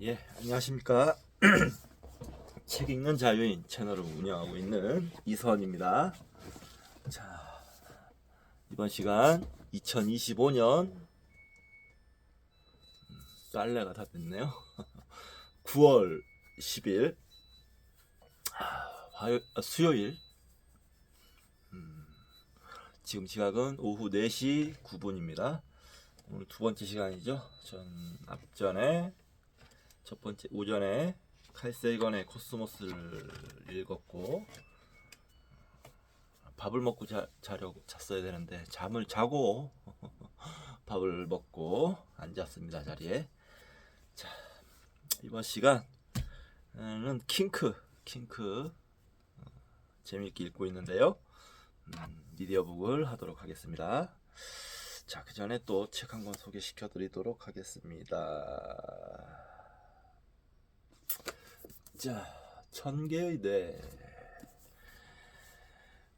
예, 안녕하십니까. 책 읽는 자유인 채널을 운영하고 있는 이선입니다. 자, 이번 시간 2025년 빨래가 다 됐네요. 9월 10일 수요일. 지금 시각은 오후 4시 9분입니다. 오늘 두 번째 시간이죠. 전 앞전에 첫 번째 오전에 칼세이건의 코스모스를 읽었고, 밥을 먹고 자려고 잤어야 되는데 잠을 자고 밥을 먹고 앉았습니다, 자리에. 자, 이번 시간은 킹크 재미있게 읽고 있는데요. 미디어북을 하도록 하겠습니다. 자, 그 전에 또 책 한 권 소개시켜 드리도록 하겠습니다. 자, 천개의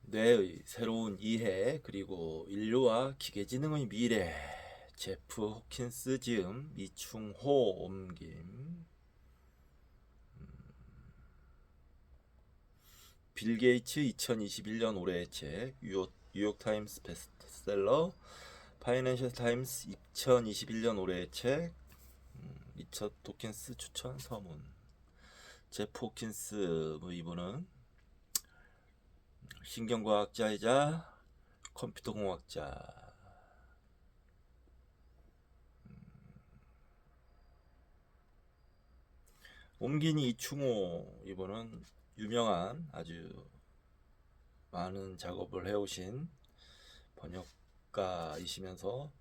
뇌의 새로운 이해, 그리고 인류와 기계지능의 미래. 제프 호킨스 지음, 이충호 옮김. 빌 게이츠 2021년 올해의 책, 뉴욕타임스 베스트셀러. 파이낸셜 타임스 2021년 올해의 책, 리처드 호킨스 추천 서문. 제프 호킨스 이분은 신경과학자이자 컴퓨터공학자. 옮긴이 이충호 이분은 유명한 아주 많은 작업을 해오신 번역가이시면서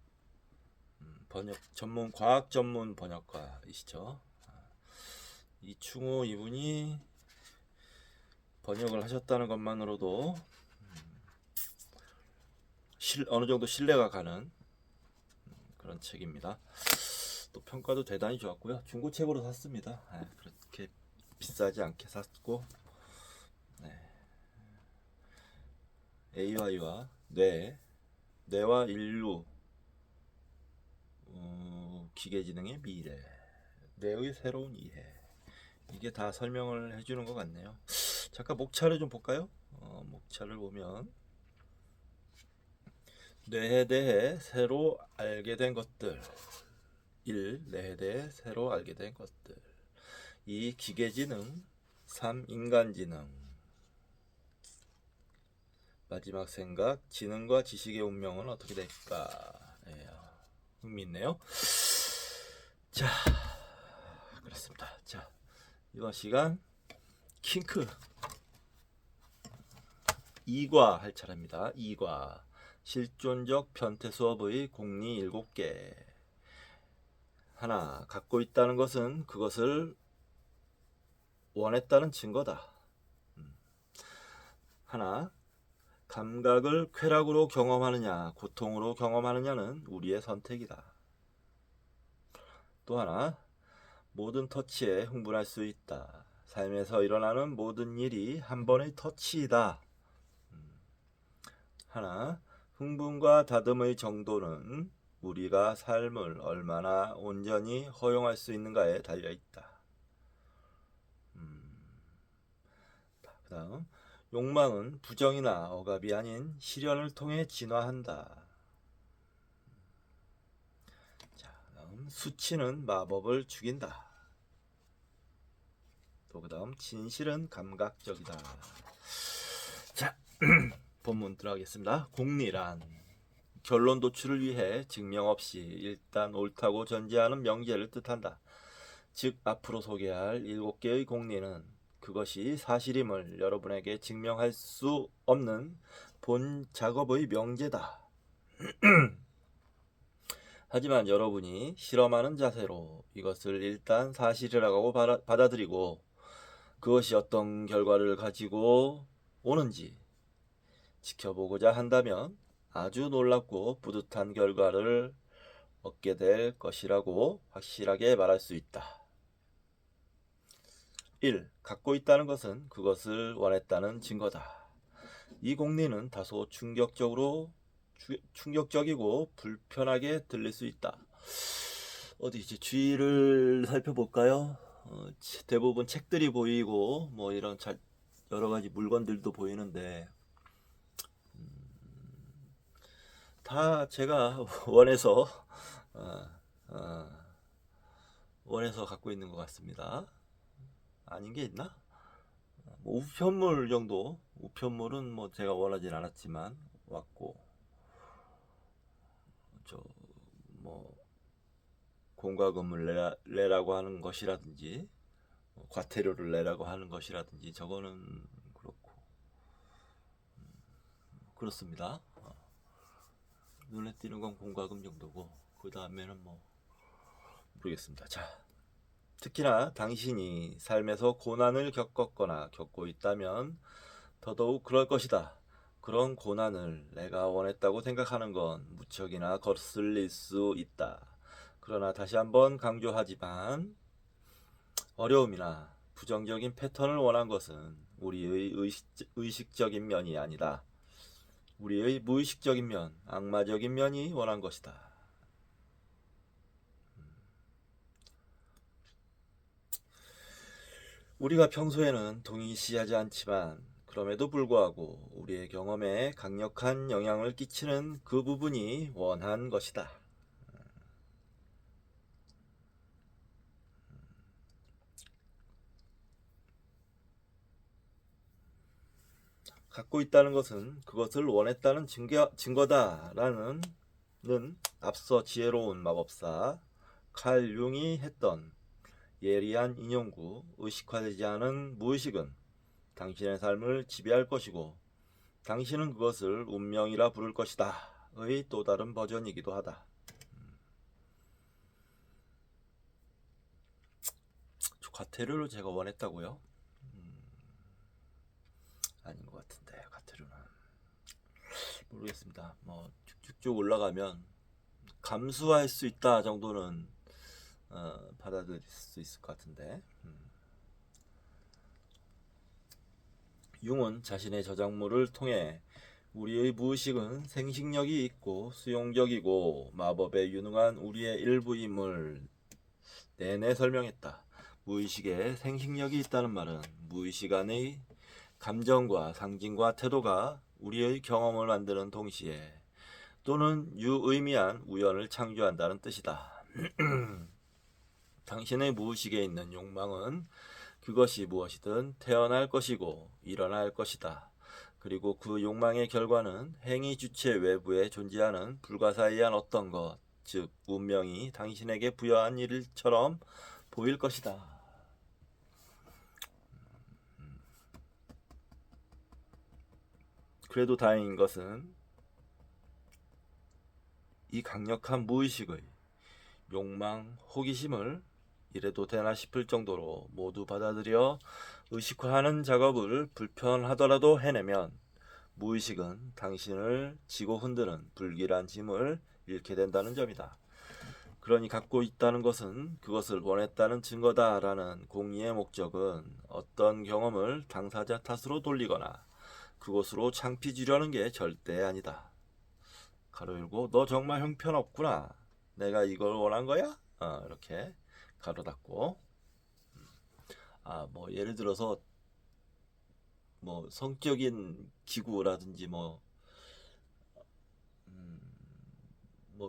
과학 전문 번역가이시죠. 이충호 이분이 번역을 하셨다는 것만으로도 어느 정도 신뢰가 가는 그런 책입니다. 또 평가도 대단히 좋았고요. 중고책으로 샀습니다. 그렇게 비싸지 않게 샀고, AI와 뇌와 인류, 기계지능의 미래, 뇌의 새로운 이해. 이게 다 설명을 해주는 것 같네요. 잠깐 목차를 좀 볼까요? 목차를 보면 뇌에 대해 새로 알게 된 것들. 1. 뇌에 대해 새로 알게 된 것들. 2. 기계지능. 3. 인간지능. 마지막 생각, 지능과 지식의 운명은 어떻게 될까? 흥미있네요. 자, 그렇습니다. 자, 이번 시간 킹크 2과 할 차례입니다. 2과 실존적 편태 수업의 공리 7개. 하나, 갖고 있다는 것은 그것을 원했다는 증거다. 하나, 감각을 쾌락으로 경험하느냐 고통으로 경험하느냐는 우리의 선택이다. 또 하나, 모든 터치에 흥분할 수 있다. 삶에서 일어나는 모든 일이 한 번의 터치이다. 하나, 흥분과 다듬의 정도는 우리가 삶을 얼마나 온전히 허용할 수 있는가에 달려있다. 그 다음, 욕망은 부정이나 억압이 아닌 실현을 통해 진화한다. 자, 다음, 수치는 마법을 죽인다. 또 그 다음, 진실은 감각적이다. 자, 본문 들어가겠습니다. 공리란 결론 도출을 위해 증명 없이 일단 옳다고 전제하는 명제를 뜻한다. 즉, 앞으로 소개할 7개의 공리는 그것이 사실임을 여러분에게 증명할 수 없는 본 작업의 명제다. 하지만 여러분이 실험하는 자세로 이것을 일단 사실이라고 받아들이고 그것이 어떤 결과를 가지고 오는지 지켜보고자 한다면 아주 놀랍고 뿌듯한 결과를 얻게 될 것이라고 확실하게 말할 수 있다. 1. 갖고 있다는 것은 그것을 원했다는 증거다. 이 공리는 다소 충격적이고 불편하게 들릴 수 있다. 어디 이제 주위를 살펴볼까요? 대부분 책들이 보이고 뭐 이런 여러 가지 물건들도 보이는데 다 제가 원해서 어, 어, 원해서 갖고 있는 것 같습니다. 아닌 게 있나? 뭐 우편물 정도. 우편물은 뭐 제가 원하진 않았지만 왔고, 저 뭐 공과금을 내라고 하는 것이라든지 과태료를 내라고 하는 것이라든지 저거는 그렇고 그렇습니다. 눈에 띄는 건 공과금 정도고 그 다음에는 뭐 모르겠습니다. 자, 특히나 당신이 삶에서 고난을 겪었거나 겪고 있다면 더더욱 그럴 것이다. 그런 고난을 내가 원했다고 생각하는 건 무척이나 거슬릴 수 있다. 그러나 다시 한번 강조하지만 어려움이나 부정적인 패턴을 원한 것은 우리의 의식적인 면이 아니다. 우리의 무의식적인 면, 악마적인 면이 원한 것이다. 우리가 평소에는 동의시하지 않지만 그럼에도 불구하고 우리의 경험에 강력한 영향을 끼치는 그 부분이 원한 것이다. 갖고 있다는 것은 그것을 원했다는 증거다라는 앞서 지혜로운 마법사 칼 융이 했던 예리한 인용구 의식화되지 않은 무의식은 당신의 삶을 지배할 것이고 당신은 그것을 운명이라 부를 것이다 의 또 다른 버전이기도 하다. 과태료를 제가 원했다고요? 아닌 것 같은데 과태료는 모르겠습니다. 뭐 쭉쭉쭉 올라가면 감수할 수 있다 정도는 받아들일 수 있을 것 같은데 융은 자신의 저작물을 통해 우리의 무의식은 생식력이 있고 수용적이고 마법에 유능한 우리의 일부임을 내내 설명했다. 무의식에 생식력이 있다는 말은 무의식 안의 감정과 상징과 태도가 우리의 경험을 만드는 동시에 또는 유의미한 우연을 창조한다는 뜻이다. 당신의 무의식에 있는 욕망은 그것이 무엇이든 태어날 것이고 일어날 것이다. 그리고 그 욕망의 결과는 행위 주체 외부에 존재하는 불가사의한 어떤 것, 즉 운명이 당신에게 부여한 일처럼 보일 것이다. 그래도 다행인 것은 이 강력한 무의식의 욕망, 호기심을 이래도 되나 싶을 정도로 모두 받아들여 의식화하는 작업을 불편하더라도 해내면 무의식은 당신을 지고 흔드는 불길한 짐을 잃게 된다는 점이다. 그러니 갖고 있다는 것은 그것을 원했다는 증거다라는 공의의 목적은 어떤 경험을 당사자 탓으로 돌리거나 그곳으로 창피 주려는 게 절대 아니다. 가로 열고 너 정말 형편없구나. 내가 이걸 원한 거야? 이렇게 가로 닫고 뭐 예를 들어서 뭐 성적인 기구라든지 뭐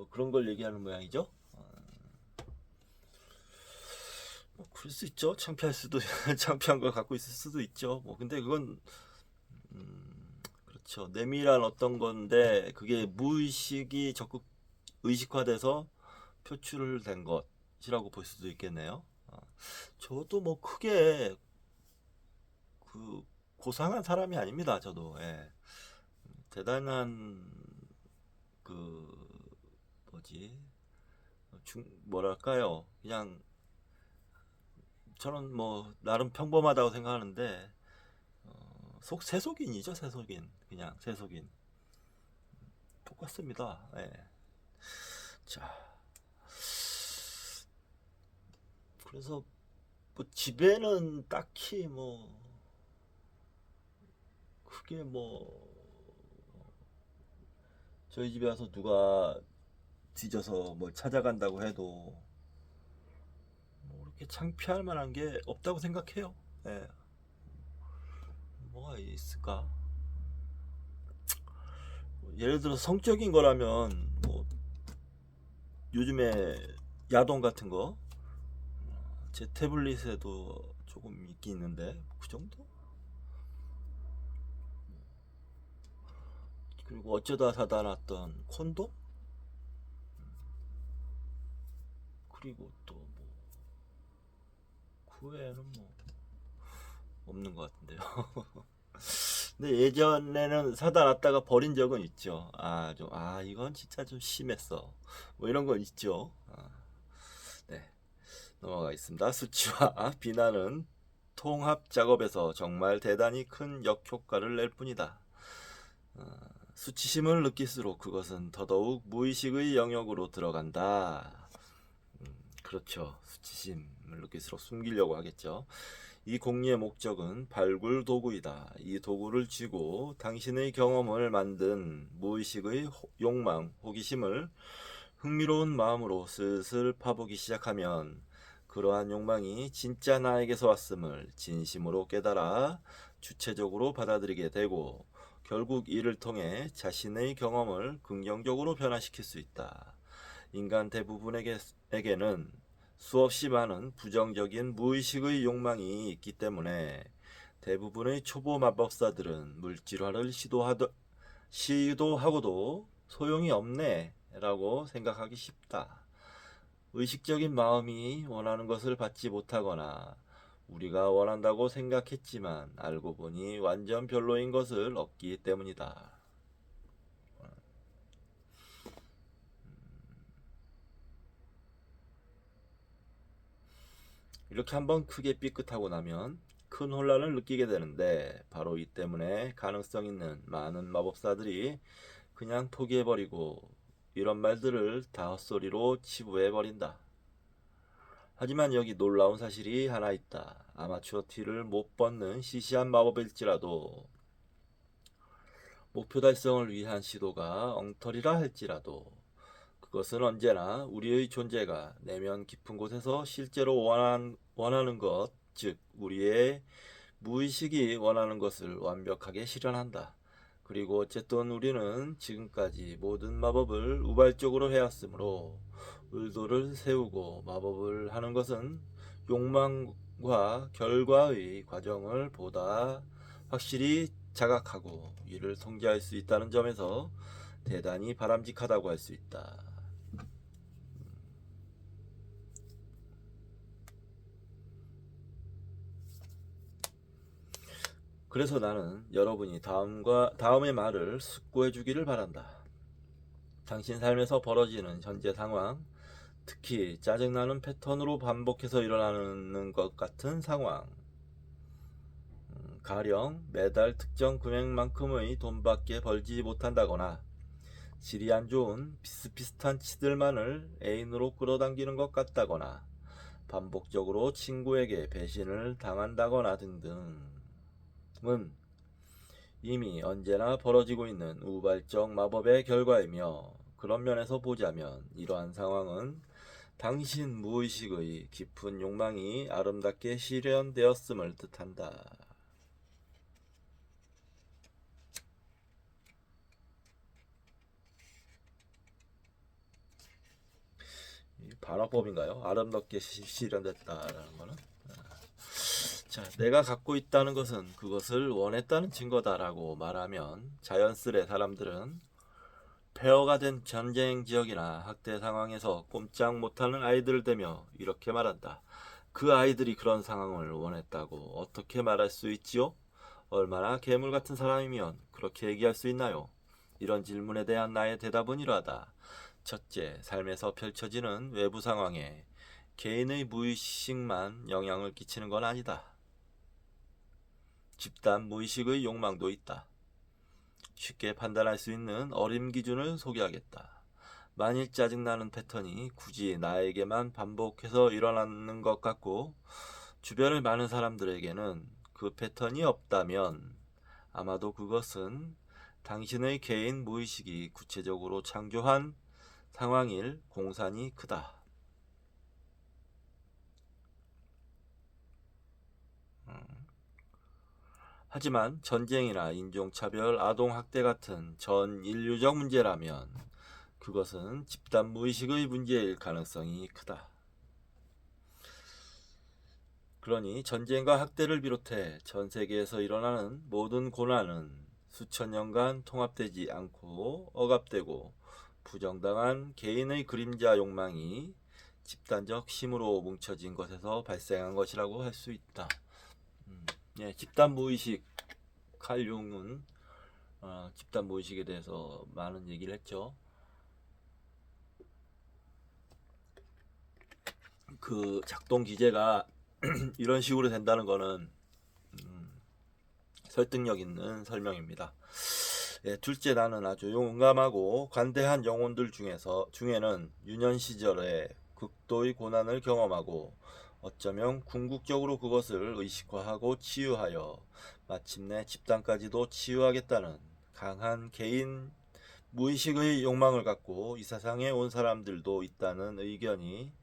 그런 걸 얘기하는 모양이죠. 뭐 그럴 수 있죠. 창피할 수도 창피한 걸 갖고 있을 수도 있죠. 뭐 근데 그건 그렇죠. 내밀한 어떤 건데 그게 무의식이 적극 의식화돼서 표출된 것이라고 볼 수도 있겠네요. 저도 뭐 크게 그 고상한 사람이 아닙니다. 저도 대단한 그 뭐지 뭐랄까요? 그냥 저는 뭐 나름 평범하다고 생각하는데 세속인이죠. 세속인 그냥 세속인 똑같습니다. 자 그래서 뭐 집에는 딱히 뭐 크게 뭐 저희 집에 와서 누가 뒤져서 뭘 찾아간다고 해도 창피할 만한 게 없다고 생각해요. 예. 뭐가 있을까? 예를 들어 성적인 거라면 뭐 요즘에 야동 같은 거 제 태블릿에도 조금 있긴 있는데 그 정도? 그리고 어쩌다 사다 놨던 콘돔? 그리고 또 뭐 그 외에는 뭐 없는 것 같은데요. 근데 예전에는 사다 놨다가 버린 적은 있죠. 이건 진짜 좀 심했어. 뭐 이런 건 있죠. 네, 넘어가겠습니다. 수치와 비난은 통합 작업에서 정말 대단히 큰 역효과를 낼 뿐이다. 수치심을 느낄수록 그것은 더더욱 무의식의 영역으로 들어간다. 그렇죠. 수치심을 느낄수록 숨기려고 하겠죠. 이 공리의 목적은 발굴 도구이다. 이 도구를 쥐고 당신의 경험을 만든 무의식의 욕망, 호기심을 흥미로운 마음으로 슬슬 파보기 시작하면 그러한 욕망이 진짜 나에게서 왔음을 진심으로 깨달아 주체적으로 받아들이게 되고 결국 이를 통해 자신의 경험을 긍정적으로 변화시킬 수 있다. 인간 대부분에게는 수없이 많은 부정적인 무의식의 욕망이 있기 때문에 대부분의 초보 마법사들은 물질화를 시도하고도 소용이 없네 라고 생각하기 쉽다. 의식적인 마음이 원하는 것을 받지 못하거나 우리가 원한다고 생각했지만 알고 보니 완전 별로인 것을 얻기 때문이다. 이렇게 한번 크게 삐끗하고 나면 큰 혼란을 느끼게 되는데 바로 이 때문에 가능성 있는 많은 마법사들이 그냥 포기해버리고 이런 말들을 다 헛소리로 치부해버린다. 하지만 여기 놀라운 사실이 하나 있다. 아마추어 티를 못 벗는 시시한 마법일지라도 목표 달성을 위한 시도가 엉터리라 할지라도 그것은 언제나 우리의 존재가 내면 깊은 곳에서 실제로 원하는 것, 즉 우리의 무의식이 원하는 것을 완벽하게 실현한다. 그리고 어쨌든 우리는 지금까지 모든 마법을 우발적으로 해왔으므로 의도를 세우고 마법을 하는 것은 욕망과 결과의 과정을 보다 확실히 자각하고 이를 통제할 수 있다는 점에서 대단히 바람직하다고 할 수 있다. 그래서 나는 여러분이 다음의 말을 숙고해 주기를 바란다. 당신 삶에서 벌어지는 현재 상황, 특히 짜증나는 패턴으로 반복해서 일어나는 것 같은 상황, 가령 매달 특정 금액만큼의 돈밖에 벌지 못한다거나 질이 안 좋은 비슷비슷한 치들만을 애인으로 끌어당기는 것 같다거나 반복적으로 친구에게 배신을 당한다거나 등등은 이미 언제나 벌어지고 있는 우발적 마법의 결과이며 그런 면에서 보자면 이러한 상황은 당신 무의식의 깊은 욕망이 아름답게 실현되었음을 뜻한다. 반어법인가요? 아름답게 실현됐다라는 거는. 자, 내가 갖고 있다는 것은 그것을 원했다는 증거다라고 말하면 자연스레 사람들은 폐허가 된 전쟁 지역이나 학대 상황에서 꼼짝 못하는 아이들을 대며 이렇게 말한다. 그 아이들이 그런 상황을 원했다고 어떻게 말할 수 있지요? 얼마나 괴물 같은 사람이면 그렇게 얘기할 수 있나요? 이런 질문에 대한 나의 대답은 이러하다. 첫째, 삶에서 펼쳐지는 외부 상황에 개인의 무의식만 영향을 끼치는 건 아니다. 집단 무의식의 욕망도 있다. 쉽게 판단할 수 있는 어림 기준을 소개하겠다. 만일 짜증나는 패턴이 굳이 나에게만 반복해서 일어나는 것 같고 주변의 많은 사람들에게는 그 패턴이 없다면 아마도 그것은 당신의 개인 무의식이 구체적으로 창조한 상황일 공산이 크다. 하지만 전쟁이나 인종차별, 아동학대 같은 전 인류적 문제라면 그것은 집단 무의식의 문제일 가능성이 크다. 그러니 전쟁과 학대를 비롯해 전 세계에서 일어나는 모든 고난은 수천 년간 통합되지 않고 억압되고 부정당한 개인의 그림자 욕망이 집단적 힘으로 뭉쳐진 것에서 발생한 것이라고 할 수 있다. 예, 집단 무의식. 칼 융은 집단 무의식에 대해서 많은 얘기를 했죠. 그 작동 기제가 이런 식으로 된다는 거는 설득력 있는 설명입니다. 예, 둘째, 나는 아주 용감하고 관대한 영혼들 중에는 유년 시절에 극도의 고난을 경험하고 어쩌면 궁극적으로 그것을 의식화하고 치유하여 마침내 집단까지도 치유하겠다는 강한 개인 무의식의 욕망을 갖고 이 세상에 온 사람들도 있다는 의견이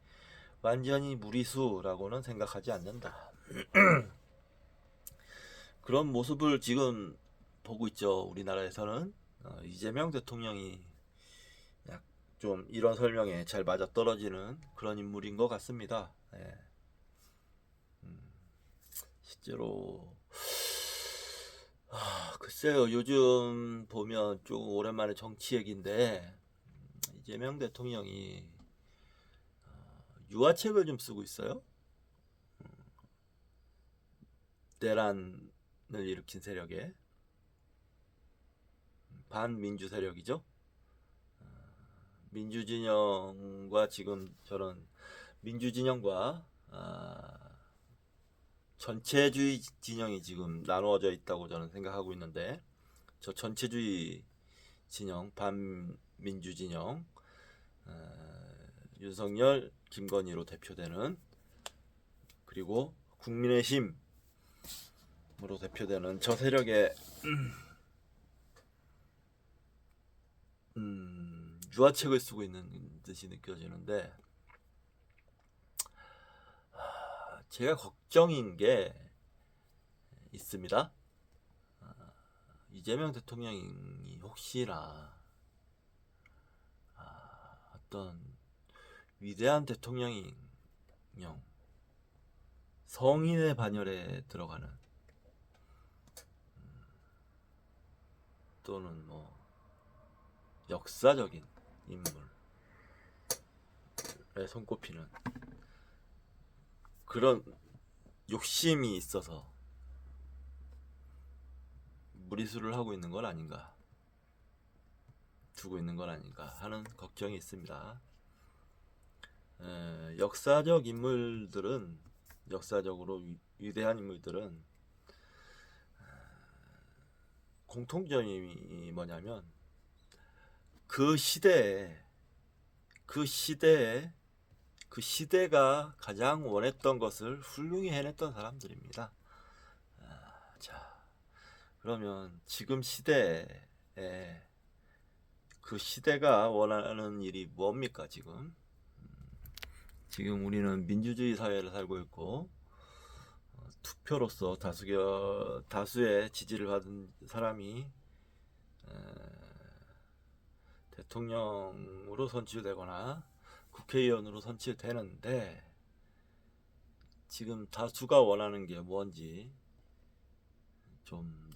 완전히 무리수라고는 생각하지 않는다. 그런 모습을 지금 보고 있죠. 우리나라에서는 이재명 대통령이 좀 이런 설명에 잘 맞아떨어지는 그런 인물인 것 같습니다. 예. 실제로 글쎄요, 요즘 보면 조금 오랜만에 정치 얘기인데 이재명 대통령이 유화책을 좀 쓰고 있어요. 내란을 일으킨 세력에 반민주 세력이죠. 민주진영과 지금 저런 민주진영과 전체주의 진영이 지금 나누어져 있다고 저는 생각하고 있는데, 저 전체주의 진영, 반민주 진영, 윤석열, 김건희로 대표되는, 그리고 국민의힘으로 대표되는 저 세력의 유화책을 쓰고 있는 듯이 느껴지는데, 제가 걱정인 게 있습니다. 이재명 대통령이 혹시나 어떤 위대한 대통령이 성인의 반열에 들어가는, 또는 뭐 역사적인 인물에 손꼽히는 그런 욕심이 있어서 무리수를 하고 있는 건 아닌가, 두고 있는 건 아닌가 하는 걱정이 있습니다. 역사적 인물들은, 역사적으로 위대한 인물들은 공통점이 뭐냐면 그 시대가 가장 원했던 것을 훌륭히 해냈던 사람들입니다. 자, 그러면 지금 시대에 그 시대가 원하는 일이 뭡니까? 지금 우리는 민주주의 사회를 살고 있고, 투표로서 다수의 지지를 받은 사람이 대통령으로 선출되거나 국회의원으로 선출되는데, 지금 다수가 원하는 게 뭔지 좀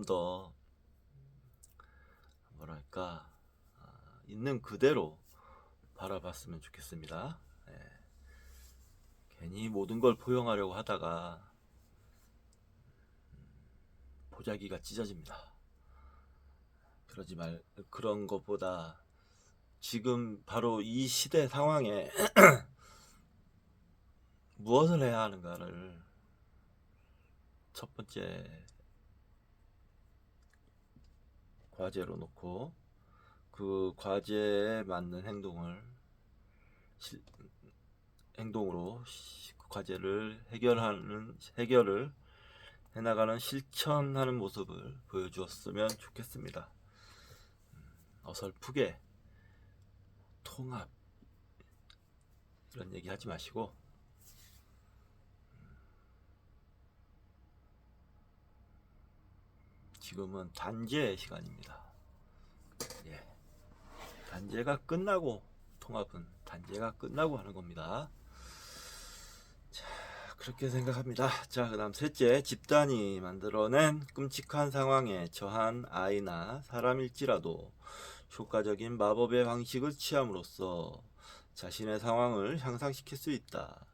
더 뭐랄까, 있는 그대로 바라봤으면 좋겠습니다. 괜히 모든 걸 포용하려고 하다가 보자기가 찢어집니다. 그런 것보다 지금 바로 이 시대 상황에 무엇을 해야 하는가를 첫 번째 과제로 놓고, 그 과제에 맞는 행동으로 그 과제를 해결을 해나가는, 실천하는 모습을 보여주었으면 좋겠습니다. 어설프게 통합, 그런 얘기 하지 마시고 지금은 단죄의 시간입니다. 예. 단죄가 끝나고 통합은 단죄가 끝나고 하는 겁니다. 자, 그렇게 생각합니다. 자, 그다음 셋째, 집단이 만들어낸 끔찍한 상황에 처한 아이나 사람일지라도 효과적인 마법의 방식을 취함으로써 자신의 상황을 향상시킬 수 있다.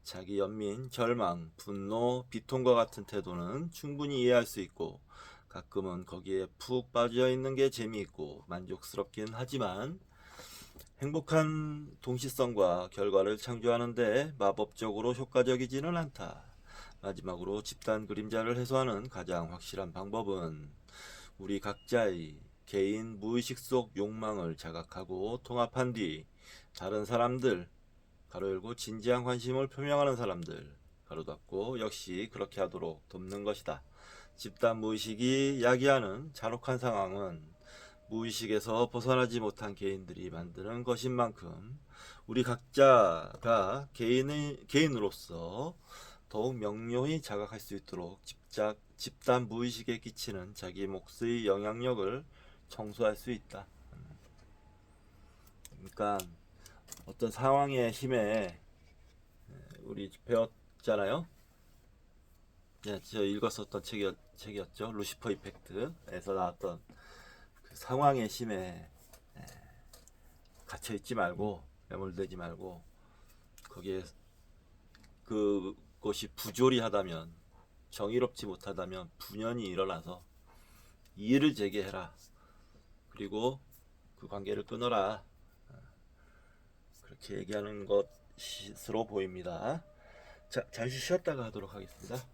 자기 연민, 절망, 분노, 비통과 같은 태도는 충분히 이해할 수 있고 가끔은 거기에 푹 빠져 있는 게 재미있고 만족스럽긴 하지만 행복한 동시성과 결과를 창조하는데 마법적으로 효과적이지는 않다. 마지막으로 집단 그림자를 해소하는 가장 확실한 방법은 우리 각자의 개인 무의식 속 욕망을 자각하고 통합한 뒤 다른 사람들 가로 열고 진지한 관심을 표명하는 사람들 가로 닫고 역시 그렇게 하도록 돕는 것이다. 집단 무의식이 야기하는 잔혹한 상황은 무의식에서 벗어나지 못한 개인들이 만드는 것인 만큼 우리 각자가 개인으로서 더욱 명료히 자각할 수 있도록 집단 무의식에 끼치는 자기 몫의 영향력을 청소할 수 있다. 그러니까 어떤 상황의 힘에 우리 배웠잖아요. 예, 저 읽었었던 책이었죠. 루시퍼 이펙트에서 나왔던 그 상황의 힘에 갇혀 있지 말고 매몰되지 말고 거기에 그것이 부조리하다면 정의롭지 못하다면 분연히 일어나서 이의를 제기해라. 그리고 그 관계를 끊어라. 그렇게 얘기하는 것으로 보입니다. 자, 잠시 쉬었다가 하도록 하겠습니다.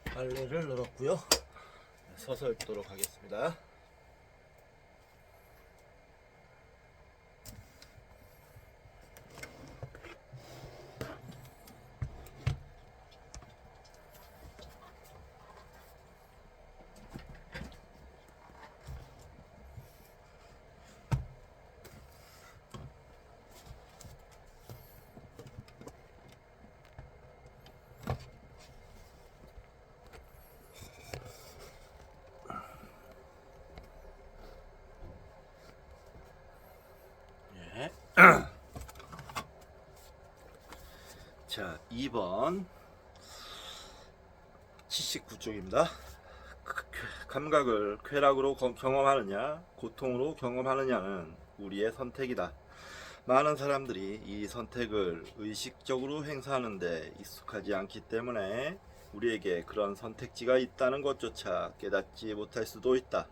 빨래를 널었고요. 서서 읽도록 하겠습니다. 예. 자, 2번 79쪽입니다. 감각을 쾌락으로 경험하느냐 고통으로 경험하느냐는 우리의 선택이다. 많은 사람들이 이 선택을 의식적으로 행사하는데 익숙하지 않기 때문에 우리에게 그런 선택지가 있다는 것조차 깨닫지 못할 수도 있다.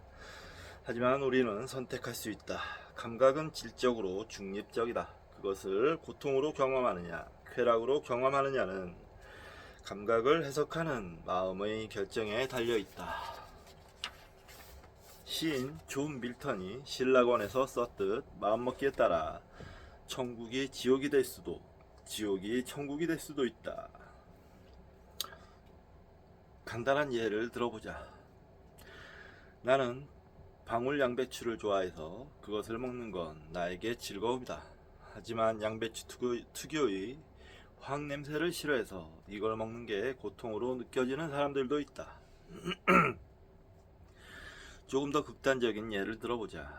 하지만 우리는 선택할 수 있다. 감각은 질적으로 중립적이다. 그것을 고통으로 경험하느냐 쾌락으로 경험하느냐는 감각을 해석하는 마음의 결정에 달려있다. 시인 존 밀턴이 신라권에서 썼듯 마음먹기에 따라 천국이 지옥이 될 수도 지옥이 천국이 될 수도 있다. 간단한 예를 들어보자. 나는 방울 양배추를 좋아해서 그것을 먹는 건 나에게 즐거움이다. 하지만 양배추 특유의 황 냄새를 싫어해서 이걸 먹는 게 고통으로 느껴지는 사람들도 있다. 조금 더 극단적인 예를 들어보자.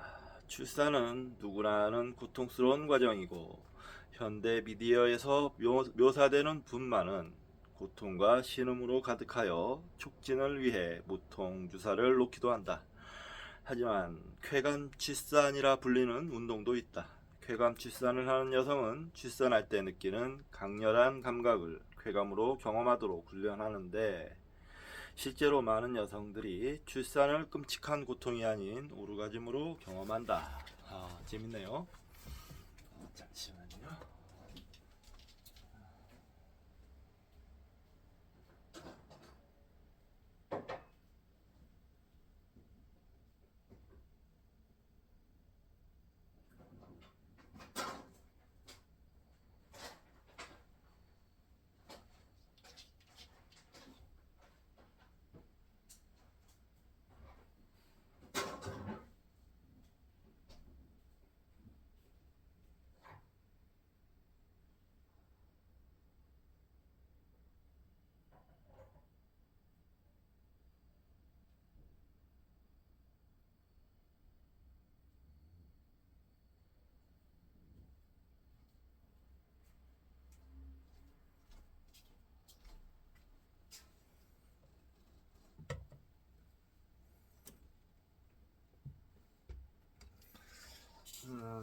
출산은 누구나 아는 고통스러운 과정이고 현대 미디어에서 묘사되는 분만은 고통과 신음으로 가득하여 촉진을 위해 무통 주사를 놓기도 한다. 하지만 쾌감 출산이라 불리는 운동도 있다. 쾌감 출산을 하는 여성은 출산할 때 느끼는 강렬한 감각을 쾌감으로 경험하도록 훈련하는데 실제로 많은 여성들이 출산을 끔찍한 고통이 아닌 오르가즘으로 경험한다. 재밌네요. 잠시만요.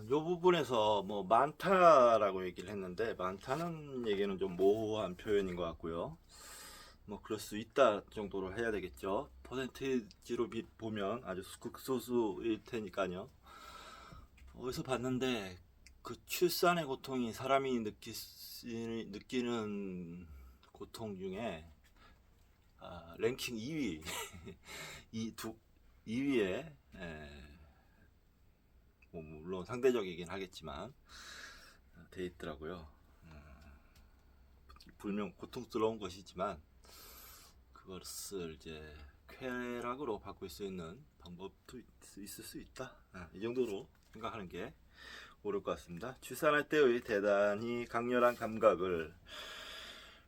요 부분에서 뭐 많다라고 얘기를 했는데 많다는 얘기는 좀 모호한 표현인 것 같고요. 뭐 그럴 수 있다 정도로 해야 되겠죠. 퍼센테이지로 보면 아주 극소수일 테니까요. 어디서 봤는데 그 출산의 고통이 사람이 느끼는 고통 중에 랭킹 2위 이두 2위에 뭐 물론 상대적이긴 하겠지만 돼 있더라고요. 분명 고통스러운 것이지만 그것을 이제 쾌락으로 바꿀 수 있는 방법도 있을 수 있다. 이 정도로 생각하는 게 옳을 것 같습니다. 출산할 때의 대단히 강렬한 감각을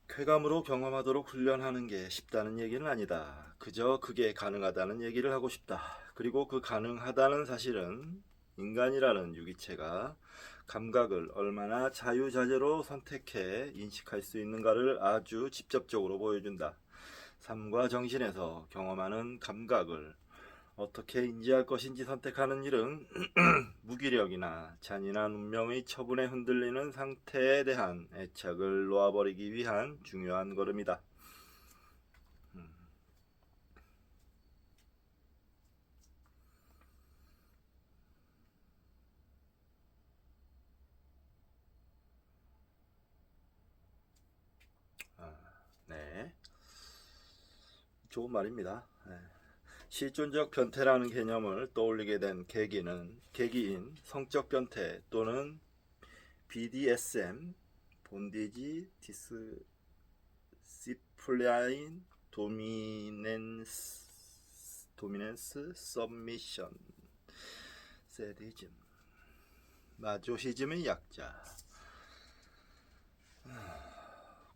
쾌감으로 경험하도록 훈련하는 게 쉽다는 얘기는 아니다. 그저 그게 가능하다는 얘기를 하고 싶다. 그리고 그 가능하다는 사실은 인간이라는 유기체가 감각을 얼마나 자유자재로 선택해 인식할 수 있는가를 아주 직접적으로 보여준다. 삶과 정신에서 경험하는 감각을 어떻게 인지할 것인지 선택하는 일은 무기력이나 잔인한 운명의 처분에 흔들리는 상태에 대한 애착을 놓아버리기 위한 중요한 걸음이다. 네. 좋은 말입니다. 실존적 변태라는 개념을 떠올리게 된 계기인 성적 변태 또는 BDSM, 본디지 디스플레인 도미넨스 서미션 세디즘, 마조시즘의 약자.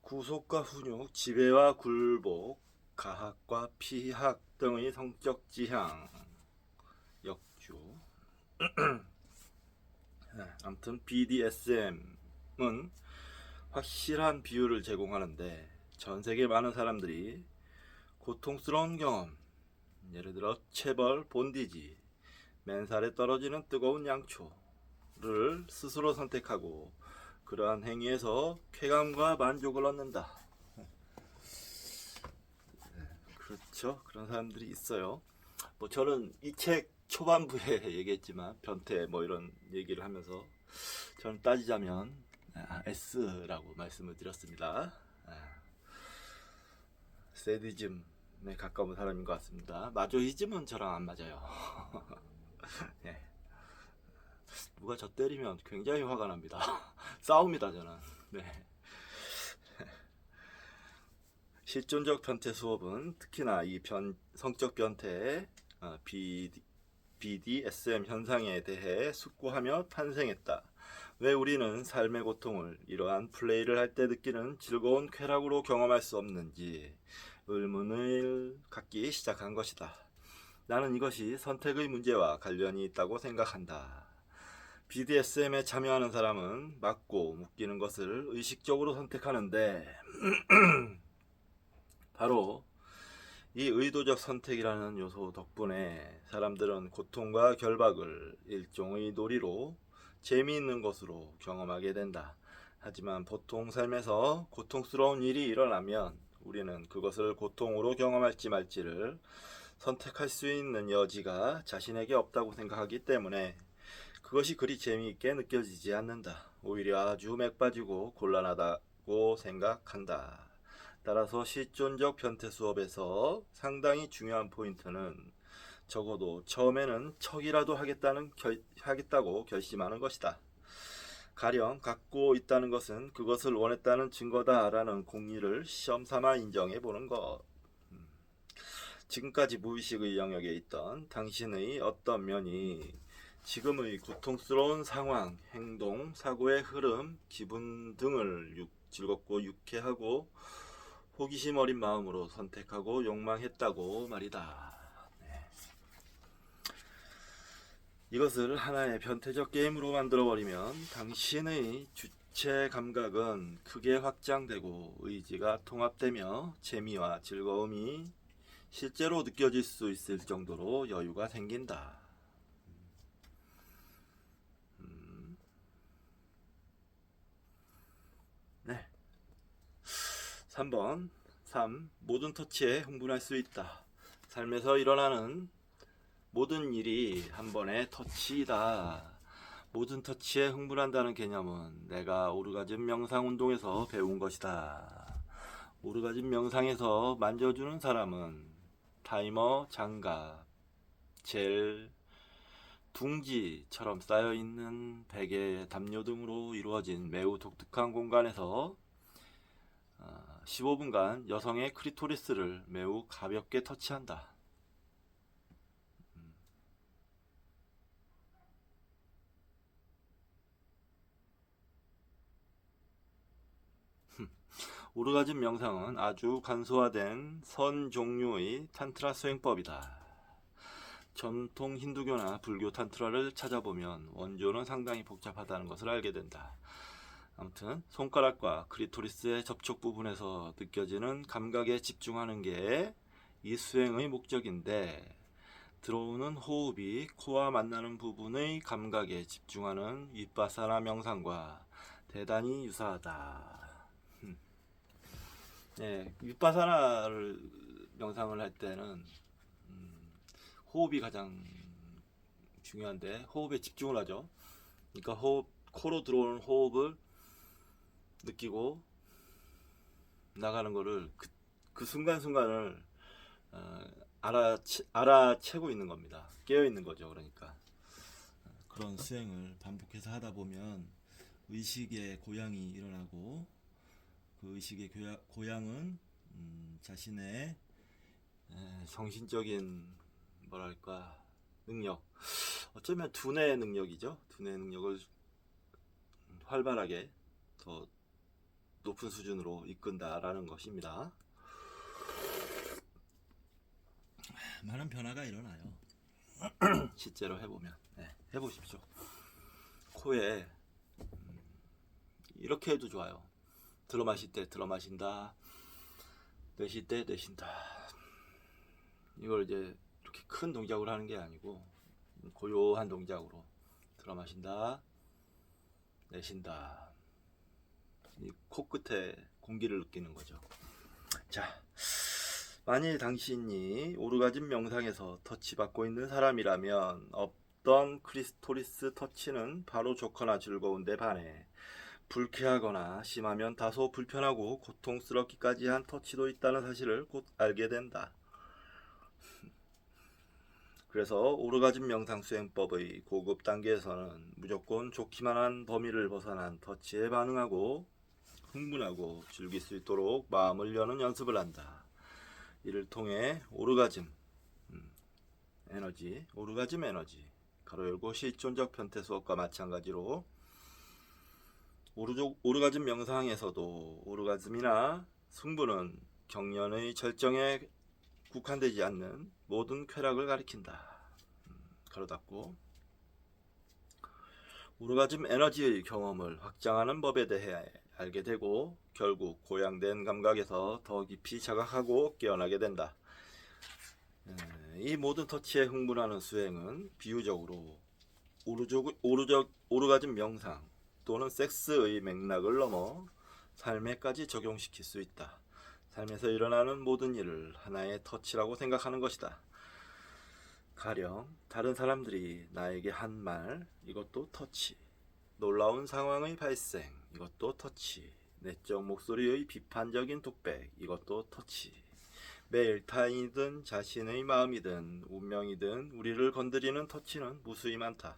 구속과 훈육, 지배와 굴복, 가학과 피학 등의 성적 지향, 역주. 아무튼 BDSM은 확실한 비유를 제공하는데 전 세계 많은 사람들이 고통스러운 경험, 예를 들어 체벌, 본디지, 맨살에 떨어지는 뜨거운 양초를 스스로 선택하고 그러한 행위에서 쾌감과 만족을 얻는다. 그렇죠. 그런 사람들이 있어요. 뭐 저는 이 책 초반부에 얘기했지만 변태 뭐 이런 얘기를 하면서 저는 따지자면 S라고 말씀을 드렸습니다. 세디즘에 가까운 사람인 것 같습니다. 마조이즘은 저랑 안 맞아요. 네. 누가 저 때리면 굉장히 화가 납니다. 싸웁니다 저는. 네. 실존적 변태 수업은 특히나 이 성적 변태 BDSM 현상에 대해 숙고하며 탄생했다. 왜 우리는 삶의 고통을 이러한 플레이를 할 때 느끼는 즐거운 쾌락으로 경험할 수 없는지 의문을 갖기 시작한 것이다. 나는 이것이 선택의 문제와 관련이 있다고 생각한다. BDSM에 참여하는 사람은 맞고 묶이는 것을 의식적으로 선택하는데 바로 이 의도적 선택이라는 요소 덕분에 사람들은 고통과 결박을 일종의 놀이로 재미있는 것으로 경험하게 된다. 하지만 보통 삶에서 고통스러운 일이 일어나면 우리는 그것을 고통으로 경험할지 말지를 선택할 수 있는 여지가 자신에게 없다고 생각하기 때문에 그것이 그리 재미있게 느껴지지 않는다. 오히려 아주 맥빠지고 곤란하다고 생각한다. 따라서 실존적 변태 수업에서 상당히 중요한 포인트는 적어도 처음에는 척이라도 하겠다고 결심하는 것이다. 가령 갖고 있다는 것은 그것을 원했다는 증거다라는 공리를 시험삼아 인정해 보는 것. 지금까지 무의식의 영역에 있던 당신의 어떤 면이 지금의 고통스러운 상황, 행동, 사고의 흐름, 기분 등을 즐겁고 유쾌하고 호기심 어린 마음으로 선택하고 욕망했다고 말이다. 네. 이것을 하나의 변태적 게임으로 만들어버리면 당신의 주체 감각은 크게 확장되고 의지가 통합되며 재미와 즐거움이 실제로 느껴질 수 있을 정도로 여유가 생긴다. 네. 3번 3. 모든 터치에 흥분할 수 있다. 삶에서 일어나는 모든 일이 한 번의 터치이다. 모든 터치에 흥분한다는 개념은 내가 오르가즘 명상 운동에서 배운 것이다. 오르가즘 명상에서 만져주는 사람은 타이머, 장갑, 젤, 둥지처럼 쌓여있는 베개, 담요 등으로 이루어진 매우 독특한 공간에서 15분간 여성의 크리토리스를 매우 가볍게 터치한다. 오르가즘 명상은 아주 간소화된 선 종류의 탄트라 수행법이다. 전통 힌두교나 불교 탄트라를 찾아보면 원조는 상당히 복잡하다는 것을 알게 된다. 아무튼 손가락과 크리토리스의 접촉 부분에서 느껴지는 감각에 집중하는 게 이 수행의 목적인데 들어오는 호흡이 코와 만나는 부분의 감각에 집중하는 윗바사나 명상과 대단히 유사하다. 네, 윗바사나를 명상을 할 때는 호흡이 가장 중요한데 호흡에 집중을 하죠. 그러니까 코로 들어오는 호흡을 느끼고 나가는 거를 그 순간순간을 알아채고 있는 겁니다. 깨어 있는 거죠. 그러니까 그런 수행을 반복해서 하다 보면 의식의 고양이 일어나고 그 의식의 고양은 자신의 정신적인 뭐랄까 능력, 어쩌면 두뇌 능력이죠. 두뇌 능력을 활발하게 더 높은 수준으로 이끈다라는 것입니다. 많은 변화가 일어나요. 실제로 해보면 해보십시오. 코에 이렇게 해도 좋아요. 들어 마실 때 들어 마신다, 내쉴 때 내쉰다. 이걸 이제 이렇게 큰 동작으로 하는 게 아니고 고요한 동작으로 들어 마신다, 내쉰다. 이 코끝에 공기를 느끼는 거죠. 자, 만일 당신이 오르가즘 명상에서 터치받고 있는 사람이라면 어떤 크리스토리스 터치는 바로 좋거나 즐거운데 반해 불쾌하거나 심하면 다소 불편하고 고통스럽기까지 한 터치도 있다는 사실을 곧 알게 된다. 그래서 오르가즘 명상 수행법의 고급 단계에서는 무조건 좋기만 한 범위를 벗어난 터치에 반응하고 흥분하고 즐길 수 있도록 마음을 여는 연습을 한다. 이를 통해 오르가즘 에너지, 가로 열고 실존적 변태 수업과 마찬가지로 오르가즘 명상에서도 오르가즘이나 승부는 경련의 절정에 국한되지 않는 모든 쾌락을 가리킨다. 가로 닫고 오르가즘 에너지의 경험을 확장하는 법에 대해 알게 되고 결국 고양된 감각에서 더 깊이 자각하고 깨어나게 된다. 이 모든 터치에 흥분하는 수행은 비유적으로 오르가즘 명상 또는 섹스의 맥락을 넘어 삶에까지 적용시킬 수 있다. 삶에서 일어나는 모든 일을 하나의 터치라고 생각하는 것이다. 가령 다른 사람들이 나에게 한 말, 이것도 터치. 놀라운 상황의 발생, 이것도 터치. 내적 목소리의 비판적인 독백, 이것도 터치. 매일 타인이든 자신의 마음이든 운명이든 우리를 건드리는 터치는 무수히 많다.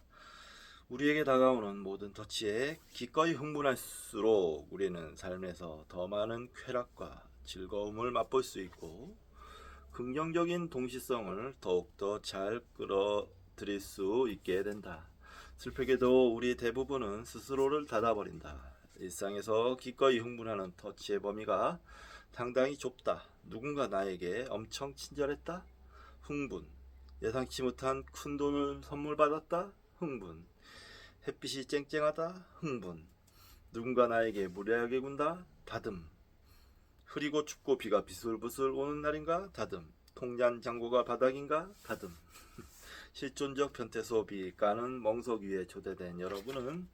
우리에게 다가오는 모든 터치에 기꺼이 흥분할수록 우리는 삶에서 더 많은 쾌락과 즐거움을 맛볼 수 있고 긍정적인 동시성을 더욱더 잘 끌어들일 수 있게 된다. 슬프게도 우리 대부분은 스스로를 닫아버린다. 일상에서 기꺼이 흥분하는 터치의 범위가 상당히 좁다. 누군가 나에게 엄청 친절했다? 흥분. 예상치 못한 큰 돈을 선물 받았다? 흥분. 햇빛이 쨍쨍하다? 흥분. 누군가 나에게 무례하게 군다? 다듬. 흐리고 춥고 비가 비슬비슬 오는 날인가? 다듬. 통장 잔고가 바닥인가? 다듬. 실존적 변태 수업이 까는 멍석 위에 초대된 여러분은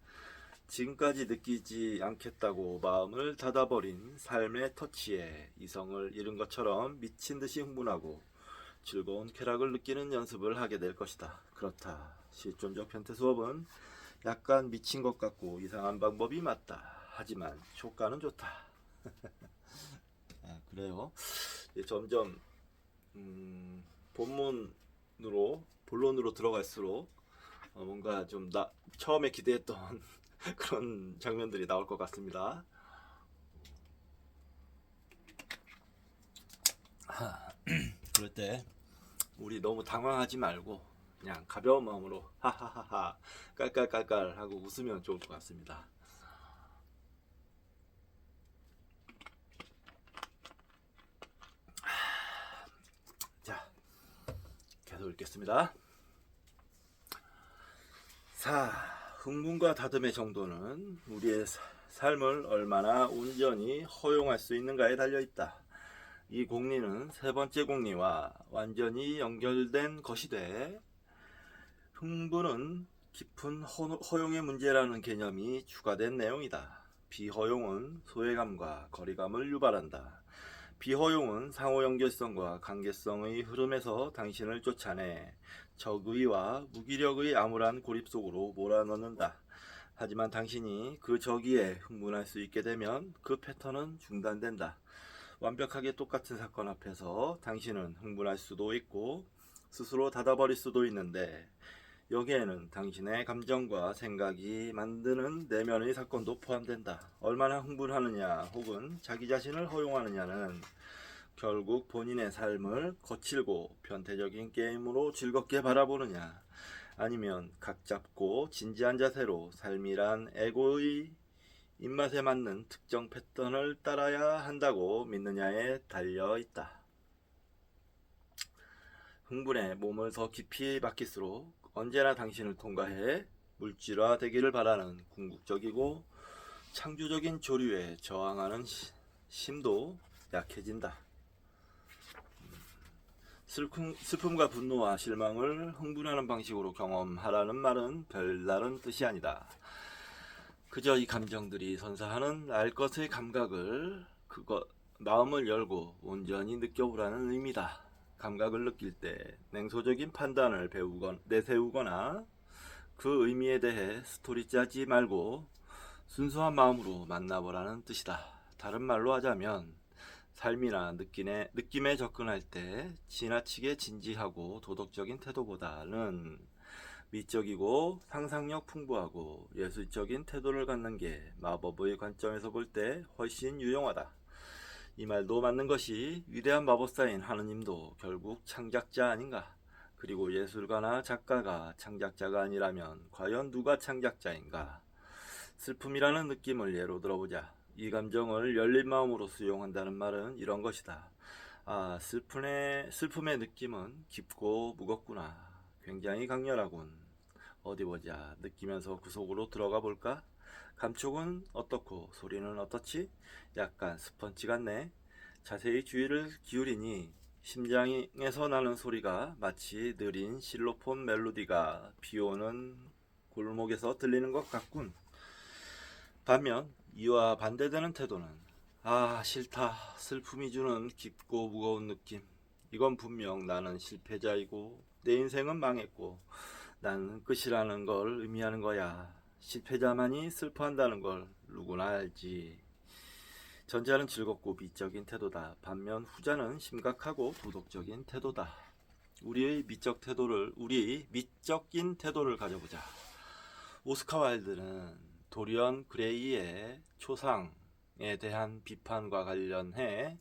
지금까지 느끼지 않겠다고 마음을 닫아버린 삶의 터치에 이성을 잃은 것처럼 미친 듯이 흥분하고 즐거운 쾌락을 느끼는 연습을 하게 될 것이다. 그렇다. 실존적 변태 수업은 약간 미친 것 같고 이상한 방법이 맞다. 하지만 효과는 좋다. 그래요. 점점 본론으로 들어갈수록 뭔가 좀 처음에 기대했던 그런 장면들이 나올 것 같습니다. 그럴 때 우리 너무 당황하지 말고 그냥 가벼운 마음으로 하하하하 깔깔깔깔 하고 웃으면 좋을 것 같습니다. 자, 계속 읽겠습니다. 4. 흥분과 다듬의 정도는 우리의 삶을 얼마나 온전히 허용할 수 있는가에 달려있다. 이 공리는 세 번째 공리와 완전히 연결된 것이 돼 흥분은 깊은 허용의 문제라는 개념이 추가된 내용이다. 비허용은 소외감과 거리감을 유발한다. 비허용은 상호 연결성과 관계성의 흐름에서 당신을 쫓아내 적의와 무기력의 암울한 고립 속으로 몰아넣는다. 하지만 당신이 그 적의에 흥분할 수 있게 되면 그 패턴은 중단된다. 완벽하게 똑같은 사건 앞에서 당신은 흥분할 수도 있고 스스로 닫아버릴 수도 있는데, 여기에는 당신의 감정과 생각이 만드는 내면의 사건도 포함된다. 얼마나 흥분하느냐 혹은 자기 자신을 허용하느냐는 결국 본인의 삶을 거칠고 변태적인 게임으로 즐겁게 바라보느냐, 아니면 각 잡고 진지한 자세로 삶이란 에고의 입맛에 맞는 특정 패턴을 따라야 한다고 믿느냐에 달려 있다. 흥분에 몸을 더 깊이 맡길수록 언제나 당신을 통과해 물질화 되기를 바라는 궁극적이고 창조적인 조류에 저항하는 심도 약해진다. 슬픔과 분노와 실망을 흥분하는 방식으로 경험하라는 말은 별다른 뜻이 아니다. 그저 이 감정들이 선사하는 알 것의 감각을 마음을 열고 온전히 느껴보라는 의미다. 감각을 느낄 때 냉소적인 판단을 내세우거나 그 의미에 대해 스토리 짜지 말고 순수한 마음으로 만나보라는 뜻이다. 다른 말로 하자면 삶이나 느낌에 접근할 때 지나치게 진지하고 도덕적인 태도보다는 미적이고 상상력 풍부하고 예술적인 태도를 갖는 게 마법의 관점에서 볼 때 훨씬 유용하다. 이 말도 맞는 것이 위대한 마법사인 하느님도 결국 창작자 아닌가? 그리고 예술가나 작가가 창작자가 아니라면 과연 누가 창작자인가? 슬픔이라는 느낌을 예로 들어보자. 이 감정을 열린 마음으로 수용한다는 말은 이런 것이다. 아, 슬픔의 느낌은 깊고 무겁구나. 굉장히 강렬하군. 어디 보자. 느끼면서 그 속으로 들어가 볼까? 감촉은 어떻고 소리는 어떻지? 약간 스펀지 같네. 자세히 주의를 기울이니 심장에서 나는 소리가 마치 느린 실로폰 멜로디가 비오는 골목에서 들리는 것 같군. 반면 이와 반대되는 태도는 아, 싫다. 슬픔이 주는 깊고 무거운 느낌. 이건 분명 나는 실패자이고 내 인생은 망했고 나는 끝이라는 걸 의미하는 거야. 실패자만이 슬퍼한다는 걸 누구나 알지. 전자는 즐겁고 미적인 태도다. 반면 후자는 심각하고 도덕적인 태도다. 우리 미적인 태도를 가져보자. 오스카 와일드는 도리언 그레이의 초상에 대한 비판과 관련해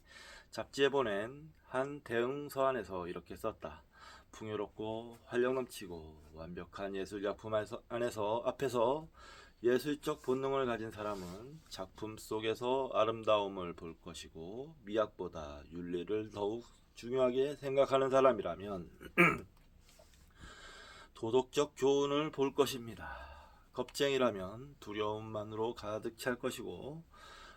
잡지에 보낸 한 대응 서한에서 이렇게 썼다. 풍요롭고 활력 넘치고 완벽한 예술작품 앞에서 예술적 본능을 가진 사람은 작품 속에서 아름다움을 볼 것이고 미학보다 윤리를 더욱 중요하게 생각하는 사람이라면 도덕적 교훈을 볼 것입니다. 겁쟁이라면 두려움만으로 가득 찰 것이고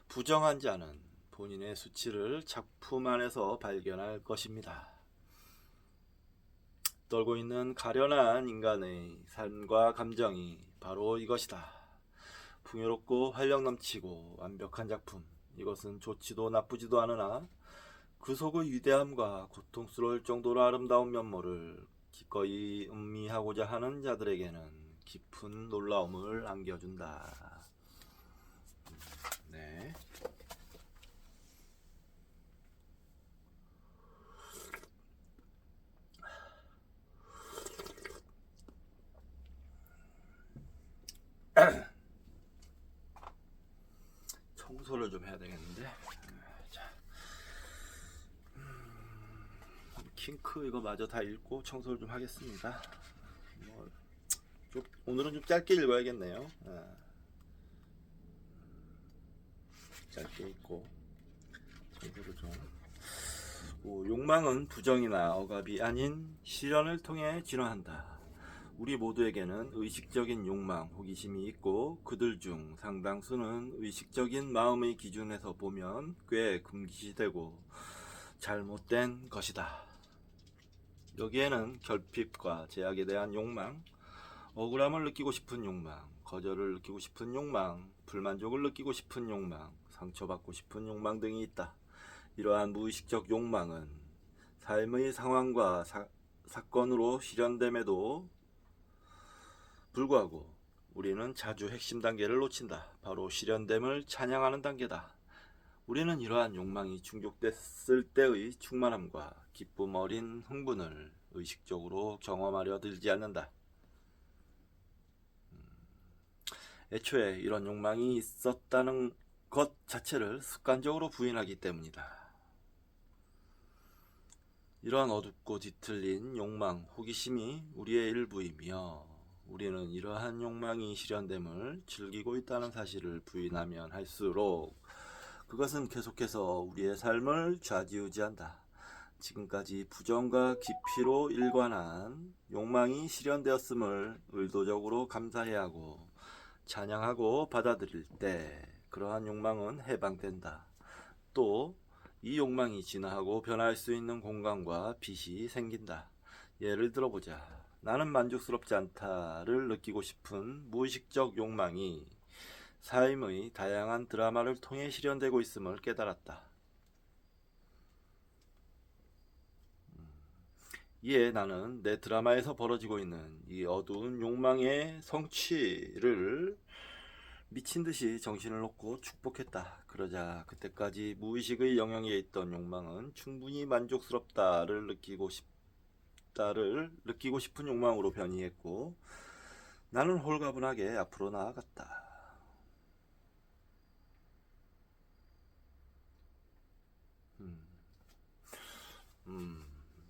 부정한 자는 본인의 수치를 작품 안에서 발견할 것입니다. 떨고 있는 가련한 인간의 삶과 감정이 바로 이것이다. 풍요롭고 활력 넘치고 완벽한 작품. 이것은 좋지도 나쁘지도 않으나 그 속의 위대함과 고통스러울 정도로 아름다운 면모를 기꺼이 음미하고자 하는 자들에게는 깊은 놀라움을 안겨준다. 네. 청소를 좀 해야 되겠는데. 자, 킹크 이거 마저 다 읽고 청소를 좀 하겠습니다. 오늘은 좀 짧게 읽어야겠네요. 짧게 읽고 청소를 좀. 욕망은 부정이나 억압이 아닌 실현을 통해 진화한다. 우리 모두에게는 의식적인 욕망, 호기심이 있고 그들 중 상당수는 의식적인 마음의 기준에서 보면 꽤 금기시되고 잘못된 것이다. 여기에는 결핍과 제약에 대한 욕망, 억울함을 느끼고 싶은 욕망, 거절을 느끼고 싶은 욕망, 불만족을 느끼고 싶은 욕망, 상처받고 싶은 욕망 등이 있다. 이러한 무의식적 욕망은 삶의 상황과 사건으로 실현됨에도 불구하고 우리는 자주 핵심 단계를 놓친다. 바로 실현됨을 찬양하는 단계다. 우리는 이러한 욕망이 충족됐을 때의 충만함과 기쁨 어린 흥분을 의식적으로 경험하려 들지 않는다. 애초에 이런 욕망이 있었다는 것 자체를 습관적으로 부인하기 때문이다. 이러한 어둡고 뒤틀린 욕망, 호기심이 우리의 일부이며 우리는 이러한 욕망이 실현됨을 즐기고 있다는 사실을 부인하면 할수록 그것은 계속해서 우리의 삶을 좌지우지한다. 지금까지 부정과 기피로 일관한 욕망이 실현되었음을 의도적으로 감사해야 하고 찬양하고 받아들일 때 그러한 욕망은 해방된다. 또 이 욕망이 진화하고 변화할 수 있는 공간과 빛이 생긴다. 예를 들어보자. 나는 만족스럽지 않다를 느끼고 싶은 무의식적 욕망이 삶의 다양한 드라마를 통해 실현되고 있음을 깨달았다. 이에 나는 내 드라마에서 벌어지고 있는 이 어두운 욕망의 성취를 미친듯이 정신을 놓고 축복했다. 그러자 그때까지 무의식의 영역에 있던 욕망은 충분히 만족스럽다를 느끼고 싶은 욕망으로 변이했고 나는 홀가분하게 앞으로 나아갔다.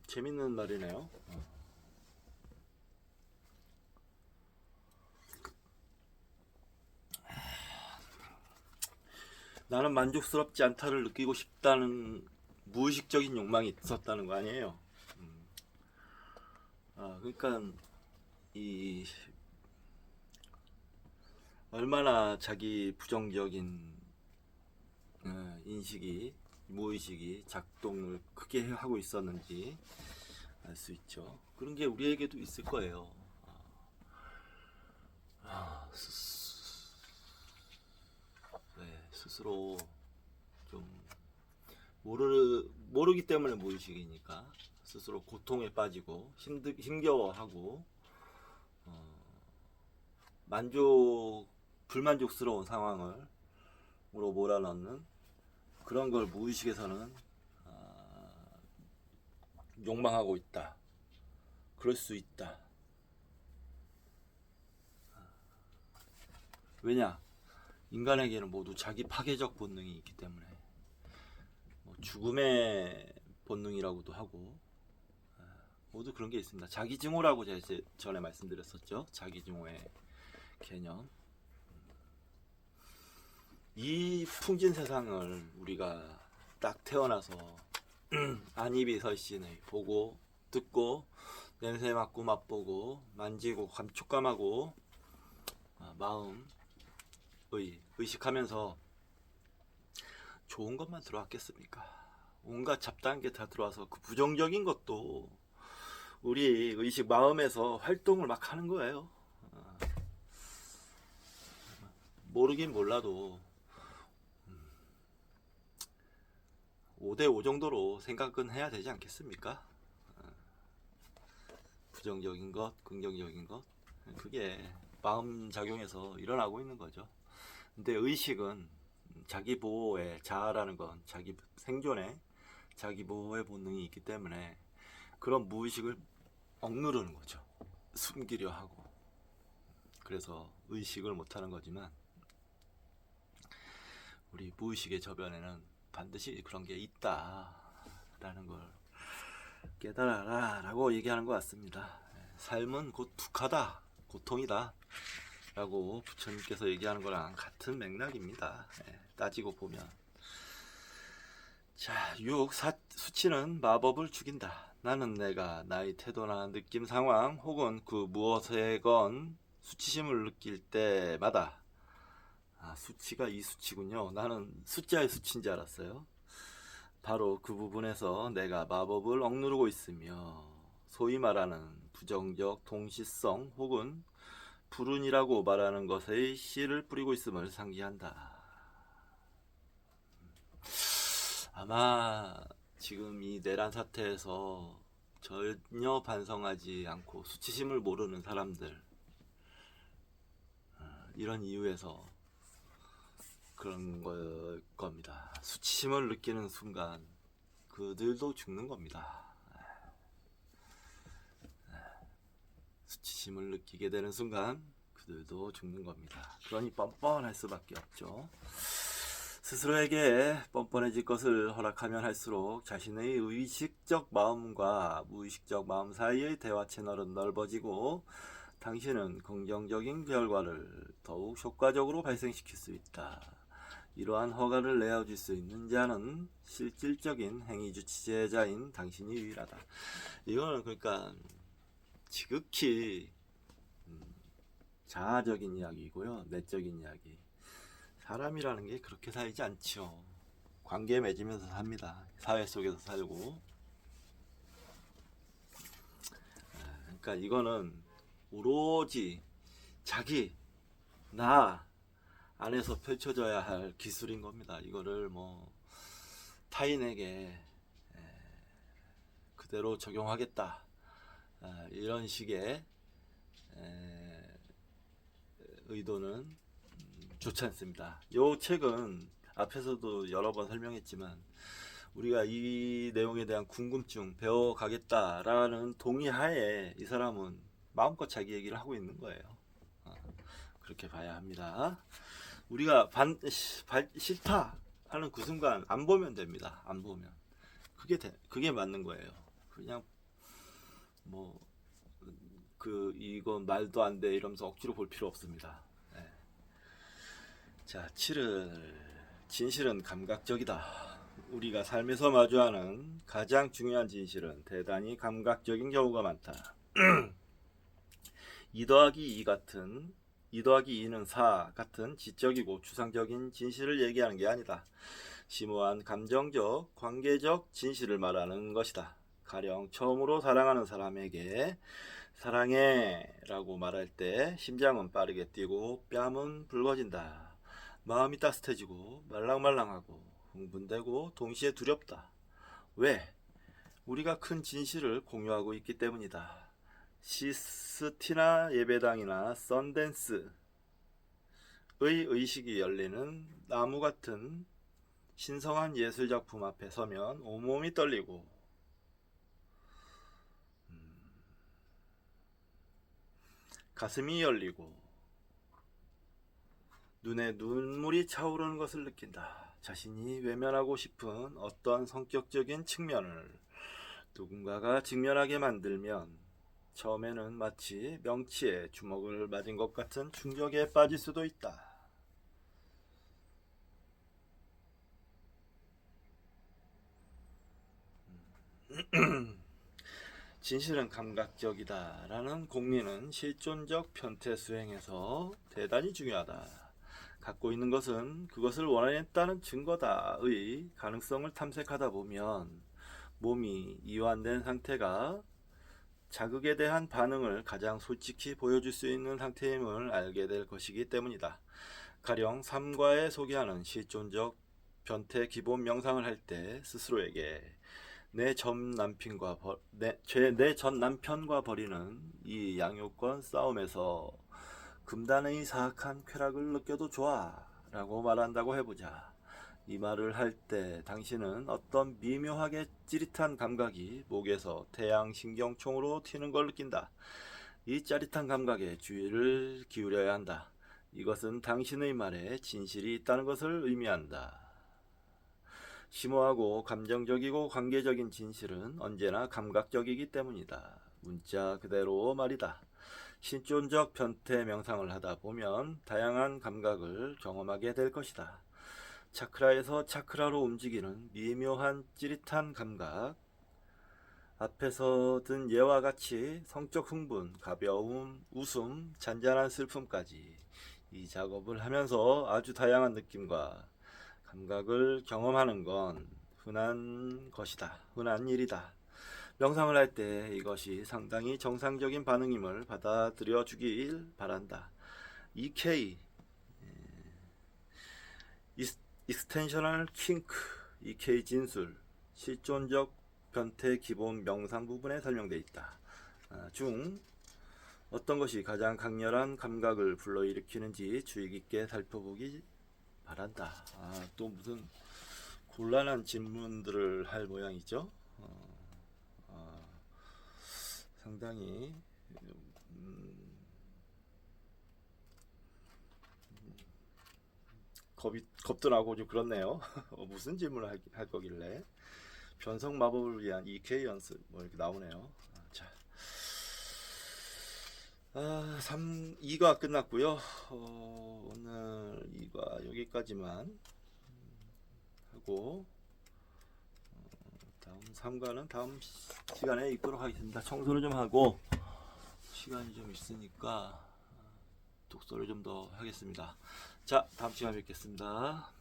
재밌는 말이네요. 나는 만족스럽지 않다를 느끼고 싶다는 무의식적인 욕망이 있었다는 거 아니에요. 그러니까 이 얼마나 자기 부정적인 인식이 무의식이 작동을 크게 하고 있었는지 알 수 있죠. 그런 게 우리에게도 있을 거예요. 스스로 좀 모르기 때문에 무의식이니까 스스로 고통에 빠지고 힘겨워하고 불만족스러운 상황으로 몰아넣는 그런 걸 무의식에서는 욕망하고 있다. 그럴 수 있다. 왜냐? 인간에게는 모두 자기 파괴적 본능이 있기 때문에 죽음의 본능이라고도 하고 모두 그런 게 있습니다. 자기증오라고 제가 전에 말씀드렸었죠. 자기증오의 개념. 이 풍진 세상을 우리가 딱 태어나서 안입이 설신의 보고 듣고 냄새 맡고 맛보고 만지고 촉감하고 마음 의식하면서 좋은 것만 들어왔겠습니까? 온갖 잡다한 게 다 들어와서 그 부정적인 것도 우리 의식 마음에서 활동을 막 하는 거예요. 모르긴 몰라도 5대5 정도로 생각은 해야 되지 않겠습니까? 부정적인 것, 긍정적인 것, 그게 마음 작용해서 일어나고 있는 거죠. 근데 의식은 자기 보호의 자아라는 건 자기 생존에 자기 보호의 본능이 있기 때문에 그런 무의식을 억누르는 거죠. 숨기려 하고. 그래서 의식을 못하는 거지만 우리 무의식의 저변에는 반드시 그런 게 있다라는 걸 깨달아라 라고 얘기하는 것 같습니다. 삶은 곧 두카다, 고통이다 라고 부처님께서 얘기하는 거랑 같은 맥락입니다. 따지고 보면. 자, 6. 수치는 마법을 죽인다. 나는 내가 나의 태도나 느낌 상황 혹은 그 무엇에건 수치심을 느낄 때마다 수치가 이 수치군요. 나는 숫자의 수치인 줄 알았어요. 바로 그 부분에서 내가 마법을 억누르고 있으며 소위 말하는 부정적 동시성 혹은 불운이라고 말하는 것의 씨를 뿌리고 있음을 상기한다. 아마 지금 이 내란 사태에서 전혀 반성하지 않고 수치심을 모르는 사람들 이런 이유에서 그런 겁니다. 수치심을 느끼는 순간 그들도 죽는 겁니다. 수치심을 느끼게 되는 순간 그들도 죽는 겁니다. 그러니 뻔뻔할 수밖에 없죠. 스스로에게 뻔뻔해질 것을 허락하면 할수록 자신의 의식적 마음과 무의식적 마음 사이의 대화 채널은 넓어지고 당신은 긍정적인 결과를 더욱 효과적으로 발생시킬 수 있다. 이러한 허가를 내어줄 수 있는 자는 실질적인 행위주체자인 당신이 유일하다. 이거는 그러니까 지극히 자아적인 이야기고요. 내적인 이야기. 사람이라는 게 그렇게 살지 않죠. 관계 맺으면서 삽니다. 사회 속에서 살고. 그러니까 이거는 오로지 자기 나 안에서 펼쳐져야 할 기술인 겁니다. 이거를 뭐 타인에게 그대로 적용하겠다 이런 식의 의도는 좋지 않습니다. 이 책은 앞에서도 여러 번 설명했지만 우리가 이 내용에 대한 궁금증 배워가겠다라는 동의하에 이 사람은 마음껏 자기 얘기를 하고 있는 거예요. 그렇게 봐야 합니다. 우리가 싫다 하는 그 순간 안 보면 됩니다. 안 보면 그게 맞는 거예요. 그냥 뭐 이건 말도 안 돼 이러면서 억지로 볼 필요 없습니다. 네. 자, 7은 진실은 감각적이다. 우리가 삶에서 마주하는 가장 중요한 진실은 대단히 감각적인 경우가 많다. 2 더하기 2 같은 2 더하기 2는 4 같은 지적이고 추상적인 진실을 얘기하는 게 아니다. 심오한 감정적, 관계적 진실을 말하는 것이다. 가령 처음으로 사랑하는 사람에게 사랑해 라고 말할 때 심장은 빠르게 뛰고 뺨은 붉어진다. 마음이 따뜻해지고 말랑말랑하고 흥분되고 동시에 두렵다. 왜? 우리가 큰 진실을 공유하고 있기 때문이다. 시스티나 예배당이나 썬댄스의 의식이 열리는 나무 같은 신성한 예술작품 앞에 서면 온몸이 떨리고 가슴이 열리고 눈에 눈물이 차오르는 것을 느낀다. 자신이 외면하고 싶은 어떤 성격적인 측면을 누군가가 직면하게 만들면 처음에는 마치 명치에 주먹을 맞은 것 같은 충격에 빠질 수도 있다. 진실은 감각적이다 라는 공리는 실존적 편태 수행에서 대단히 중요하다. 갖고 있는 것은 그것을 원했다는 증거다의 가능성을 탐색하다 보면 몸이 이완된 상태가 자극에 대한 반응을 가장 솔직히 보여줄 수 있는 상태임을 알게 될 것이기 때문이다. 가령 삼과에 소개하는 실존적 변태 기본 명상을 할 때 스스로에게 내 전 남편과 벌이는 이 양육권 싸움에서 금단의 사악한 쾌락을 느껴도 좋아 라고 말한다고 해보자. 이 말을 할 때 당신은 어떤 미묘하게 찌릿한 감각이 목에서 태양신경총으로 튀는 걸 느낀다. 이 짜릿한 감각에 주의를 기울여야 한다. 이것은 당신의 말에 진실이 있다는 것을 의미한다. 심오하고 감정적이고 관계적인 진실은 언제나 감각적이기 때문이다. 문자 그대로 말이다. 실존적 변태 명상을 하다 보면 다양한 감각을 경험하게 될 것이다. 차크라에서 차크라로 움직이는 미묘한 찌릿한 감각, 앞에서 든 예와 같이 성적 흥분, 가벼움, 웃음, 잔잔한 슬픔까지 이 작업을 하면서 아주 다양한 느낌과 감각을 경험하는 건 흔한 것이다. 흔한 일이다. 명상을 할 때 이것이 상당히 정상적인 반응임을 받아들여 주길 바란다. EK 익스텐셔널 킹크 EK 진술 실존적 변태 기본 명상 부분에 설명되어 있다. 중 어떤 것이 가장 강렬한 감각을 불러일으키는지 주의 깊게 살펴보기 바란다. 또 무슨 곤란한 질문들을 할 모양이죠. 상당히 겁도 나고 좀 그렇네요. 무슨 질문을 할 거길래. 변성 마법을 위한 EK 연습 뭐 이렇게 나오네요. 자, 2가 끝났고요. 오늘 2가 여기까지만 하고 다음 3과는 다음 시간에 있도록 하겠습니다. 청소를 좀 하고 시간이 좀 있으니까 독서를 좀 더 하겠습니다. 자, 다음 시간에 뵙겠습니다.